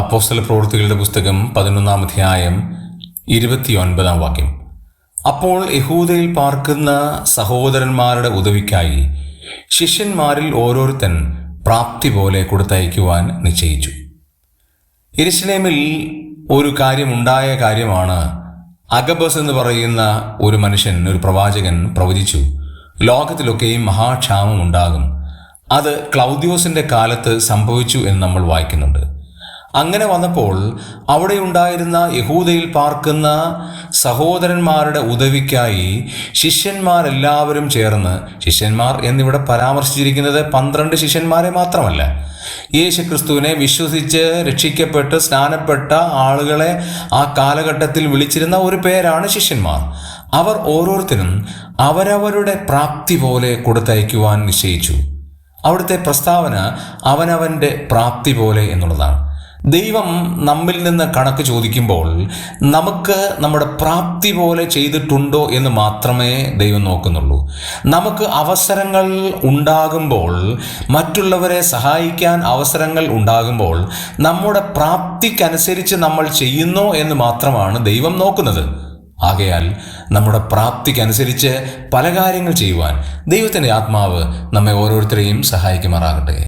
അപ്പോസ്തല പ്രവൃത്തികളുടെ പുസ്തകം 11-ാം അധ്യായം 29-ാം വാക്യം. അപ്പോൾ യഹൂദയിൽ പാർക്കുന്ന സഹോദരന്മാരുടെ ഉദവിക്കായി ശിഷ്യന്മാരിൽ ഓരോരുത്തൻ പ്രാപ്തി പോലെ കൊടുത്തയക്കുവാൻ നിശ്ചയിച്ചു. യെരുശലേമിൽ ഒരു കാര്യമുണ്ടായ കാര്യമാണ്. അഗബസ് എന്ന് പറയുന്ന ഒരു മനുഷ്യൻ, ഒരു പ്രവാചകൻ പ്രവചിച്ചു, ലോകത്തിലൊക്കെയും മഹാക്ഷാമം ഉണ്ടാകും. അത് ക്ലൗദ്യോസിന്റെ കാലത്ത് സംഭവിച്ചു എന്ന് നമ്മൾ വായിക്കുന്നുണ്ട്. അങ്ങനെ വന്നപ്പോൾ അവിടെ ഉണ്ടായിരുന്ന യഹൂദയിൽ പാർക്കുന്ന സഹോദരന്മാരുടെ ഉദവിക്കായി ശിഷ്യന്മാരെല്ലാവരും ചേർന്ന്, ശിഷ്യന്മാർ എന്നിവിടെ പരാമർശിച്ചിരിക്കുന്നത് 12 ശിഷ്യന്മാരെ മാത്രമല്ല, യേശുക്രിസ്തുവിനെ വിശ്വസിച്ച് രക്ഷിക്കപ്പെട്ട് സ്നാനപ്പെട്ട ആളുകളെ ആ കാലഘട്ടത്തിൽ വിളിച്ചിരുന്ന ഒരു പേരാണ് ശിഷ്യന്മാർ. അവർ ഓരോരുത്തരും അവരവരുടെ പ്രാപ്തി പോലെ കൊടുത്തയക്കുവാൻ നിശ്ചയിച്ചു. അവിടുത്തെ പ്രസ്താവന അവനവൻ്റെ പ്രാപ്തി പോലെ എന്നുള്ളതാണ്. ദൈവം നമ്മിൽ നിന്ന് കണക്ക് ചോദിക്കുമ്പോൾ നമുക്ക് നമ്മുടെ പ്രാപ്തി പോലെ ചെയ്തിട്ടുണ്ടോ എന്ന് മാത്രമേ ദൈവം നോക്കുന്നുള്ളൂ. നമുക്ക് അവസരങ്ങൾ ഉണ്ടാകുമ്പോൾ, മറ്റുള്ളവരെ സഹായിക്കാൻ അവസരങ്ങൾ ഉണ്ടാകുമ്പോൾ നമ്മുടെ പ്രാപ്തിക്കനുസരിച്ച് നമ്മൾ ചെയ്യുന്നോ എന്ന് മാത്രമാണ് ദൈവം നോക്കുന്നത്. ആകയാൽ നമ്മുടെ പ്രാപ്തിക്കനുസരിച്ച് പല കാര്യങ്ങൾ ചെയ്യുവാൻ ദൈവത്തിൻ്റെ ആത്മാവ് നമ്മെ ഓരോരുത്തരെയും സഹായിക്കുമാറാകട്ടെ.